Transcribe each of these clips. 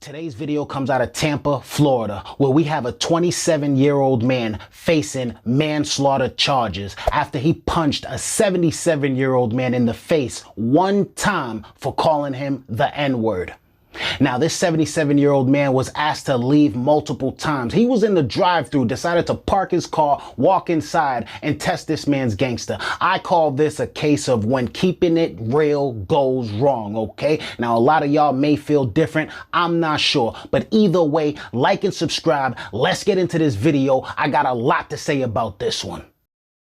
Today's video comes out of Tampa, Florida, where we have a 27-year-old man facing manslaughter charges after he punched a 77-year-old man in the face one time for calling him the N-word. Now, this 77-year-old man was asked to leave multiple times. He was in the drive-thru, decided to park his car, walk inside, and test this man's gangster. I call this a case of when keeping it real goes wrong, okay? Now, a lot of y'all may feel different. I'm not sure. But either way, like and subscribe. Let's get into this video. I got a lot to say about this one.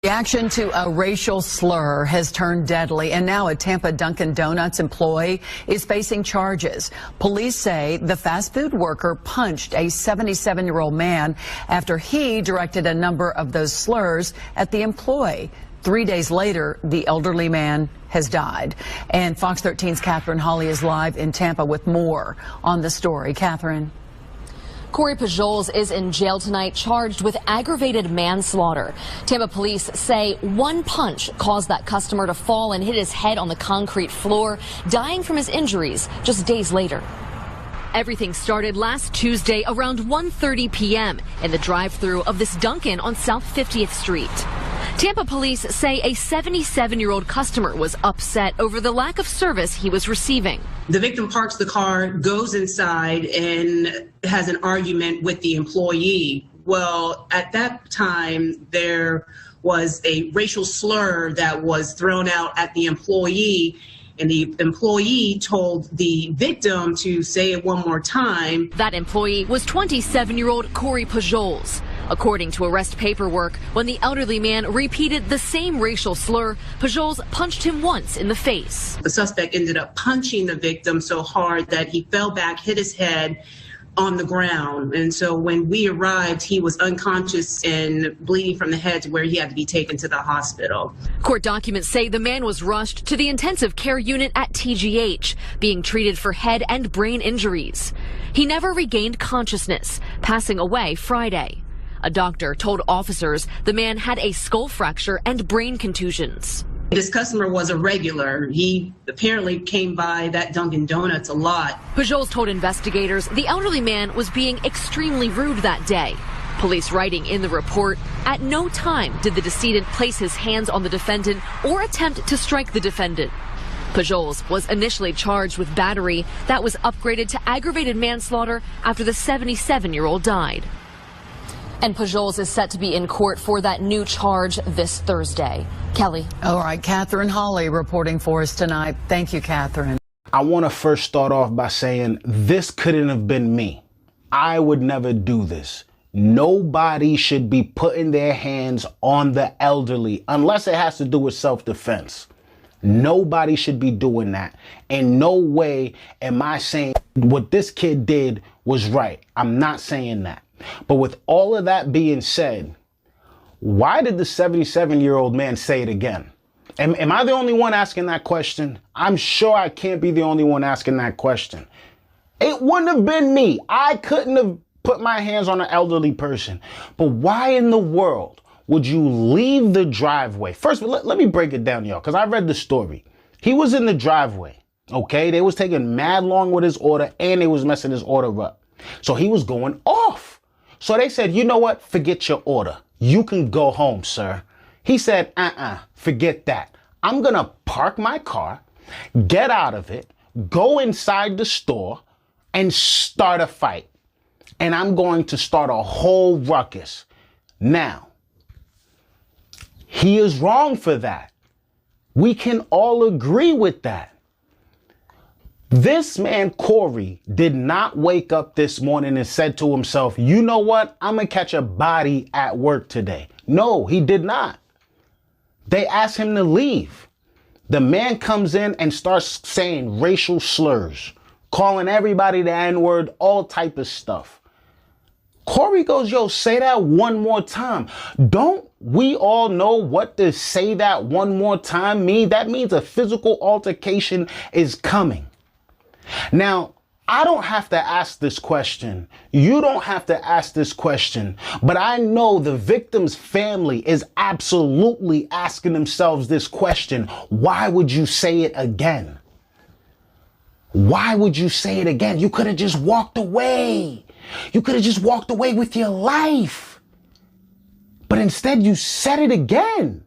Reaction to a racial slur has turned deadly, and now a Tampa Dunkin' Donuts employee is facing charges. Police say the fast food worker punched a 77-year-old man after he directed a number of those slurs at the employee. 3 days later, the elderly man has died. And Fox 13's Catherine Hawley is live in Tampa with more on the story. Catherine. Corey Pujols is in jail tonight, charged with aggravated manslaughter. Tampa police say one punch caused that customer to fall and hit his head on the concrete floor, dying from his injuries just days later. Everything started last Tuesday around 1:30 p.m. in the drive-thru of this Dunkin' on South 50th Street. Tampa police say a 77-year-old customer was upset over the lack of service he was receiving. The victim parks the car, goes inside, and has an argument with the employee. Well, at that time, there was a racial slur that was thrown out at the employee, and the employee told the victim to say it one more time. That employee was 27-year-old Corey Pujols. According to arrest paperwork, when the elderly man repeated the same racial slur, Pujols punched him once in the face. The suspect ended up punching the victim so hard that he fell back, hit his head on the ground. And so when we arrived, he was unconscious and bleeding from the head to where he had to be taken to the hospital. Court documents say the man was rushed to the intensive care unit at TGH, being treated for head and brain injuries. He never regained consciousness, passing away Friday. A doctor told officers the man had a skull fracture and brain contusions. This customer was a regular. He apparently came by that Dunkin' Donuts a lot. Pujols told investigators the elderly man was being extremely rude that day. Police writing in the report, at no time did the decedent place his hands on the defendant or attempt to strike the defendant. Pujols was initially charged with battery that was upgraded to aggravated manslaughter after the 77-year-old died. And Pujols is set to be in court for that new charge this Thursday. Kelly. All right, Catherine Hawley reporting for us tonight. Thank you, Catherine. I want to first start off by saying this couldn't have been me. I would never do this. Nobody should be putting their hands on the elderly unless it has to do with self-defense. Nobody should be doing that. In no way am I saying what this kid did was right. I'm not saying that. But with all of that being said, why did the 77-year-old man say it again? Am I the only one asking that question? I'm sure I can't be the only one asking that question. It wouldn't have been me. I couldn't have put my hands on an elderly person. But why in the world would you leave the driveway? First of all, let me break it down, y'all, because I read the story. He was in the driveway, okay? They was taking mad long with his order, and they was messing his order up. So he was going off. So they said, you know what? Forget your order. You can go home, sir. He said, forget that. I'm going to park my car, get out of it, go inside the store, and start a fight. And I'm going to start a whole ruckus. Now, he is wrong for that. We can all agree with that. This man, Corey, did not wake up this morning and said to himself, you know what? I'm going to catch a body at work today. No, he did not. They asked him to leave. The man comes in and starts saying racial slurs, calling everybody the N-word, all type of stuff. Corey goes, yo, say that one more time. Don't we all know what to say that one more time mean? That means a physical altercation is coming. Now, I don't have to ask this question. You don't have to ask this question. But I know the victim's family is absolutely asking themselves this question. Why would you say it again? Why would you say it again? You could have just walked away. You could have just walked away with your life. But instead you said it again.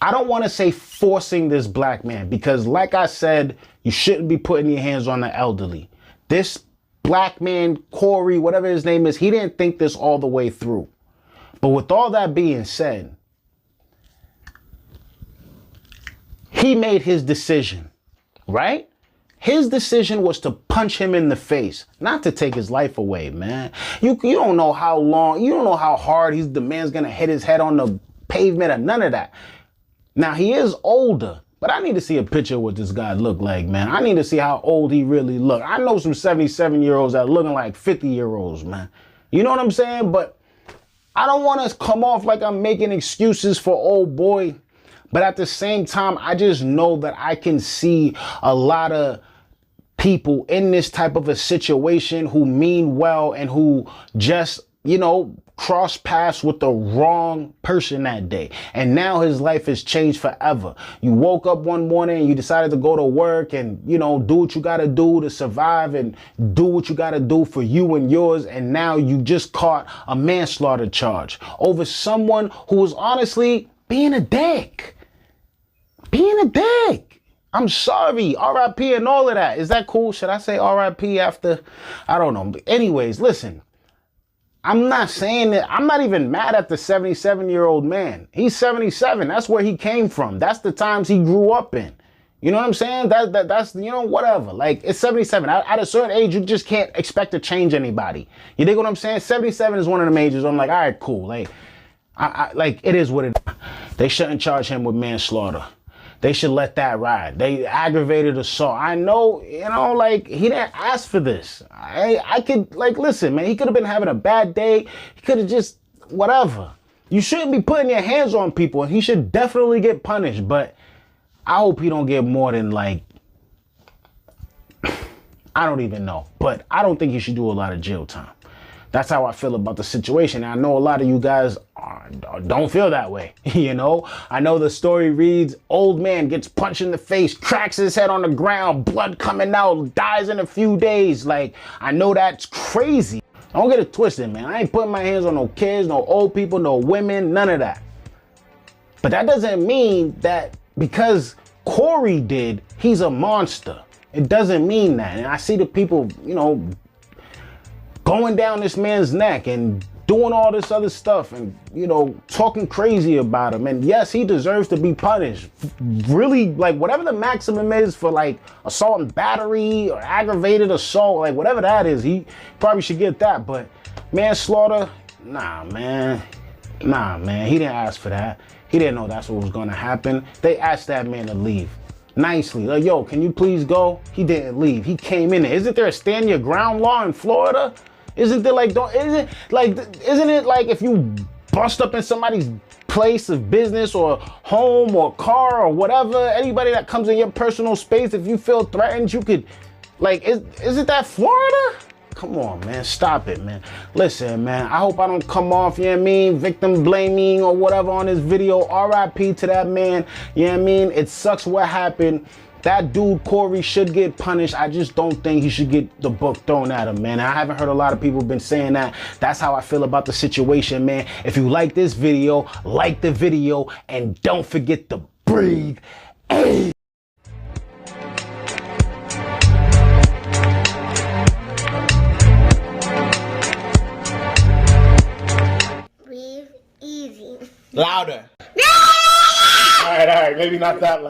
I don't want to say forcing this black man, because like I said, you shouldn't be putting your hands on the elderly. This black man, Corey, whatever his name is, he didn't think this all the way through. But with all that being said, he made his decision, right? His decision was to punch him in the face, not to take his life away, man. You don't know how long, you don't know how hard the man's gonna hit his head on the pavement or none of that. Now, he is older, but I need to see a picture of what this guy looked like, man. I need to see how old he really looked. I know some 77-year-olds that are looking like 50-year-olds, man. You know what I'm saying? But I don't want to come off like I'm making excuses for old boy. But at the same time, I just know that I can see a lot of people in this type of a situation who mean well and who just, you know, cross paths with the wrong person that day. And now his life has changed forever. You woke up one morning and you decided to go to work and, you know, do what you got to do to survive and do what you got to do for you and yours. And now you just caught a manslaughter charge over someone who was honestly being a dick. Being a dick. I'm sorry. R.I.P. and all of that. Is that cool? Should I say R.I.P. after? I don't know. But anyways, listen. I'm not saying that. I'm not even mad at the 77-year-old man. He's 77. That's where he came from. That's the times he grew up in. You know what I'm saying? That's, you know, whatever. Like, it's 77. At a certain age, you just can't expect to change anybody. You dig what I'm saying? 77 is one of the ages. I'm like, all right, cool. Like, like, it is what it is. They shouldn't charge him with manslaughter. They should let that ride. They aggravated assault. I know, you know, like, he didn't ask for this. I could, like, listen, man, he could have been having a bad day. He could have just, whatever. You shouldn't be putting your hands on people, and he should definitely get punished. But I hope he don't get more than, like, I don't even know. But I don't think he should do a lot of jail time. That's how I feel about the situation. And I know a lot of you guys don't feel that way. You know, I know the story reads, old man gets punched in the face, cracks his head on the ground, blood coming out, dies in a few days. Like, I know that's crazy. Don't get it twisted, man. I ain't putting my hands on no kids, no old people, no women, none of that. But that doesn't mean that because Corey did, he's a monster. It doesn't mean that. And I see the people, you know, going down this man's neck and doing all this other stuff and, you know, talking crazy about him. And yes, he deserves to be punished. Really, like, whatever the maximum is for, like, assault and battery or aggravated assault, like, whatever that is, he probably should get that. But manslaughter, nah, man. Nah, man. He didn't ask for that. He didn't know that's what was going to happen. They asked that man to leave. Nicely. Like, yo, can you please go? He didn't leave. He came in there. Isn't there a stand your ground law in Florida? Isn't there like, isn't it like if you bust up in somebody's place of business or home or car or whatever, anybody that comes in your personal space, if you feel threatened, you could, like, isn't that Florida? Come on, man, stop it, man. Listen, man, I hope I don't come off, you know what I mean, victim blaming or whatever on this video. R.I.P. to that man, you know what I mean? It sucks what happened. That dude, Corey, should get punished. I just don't think he should get the book thrown at him, man. I haven't heard a lot of people been saying that. That's how I feel about the situation, man. If you like this video, like the video, and don't forget to breathe. Hey. Breathe easy. Louder. All right, maybe not that loud.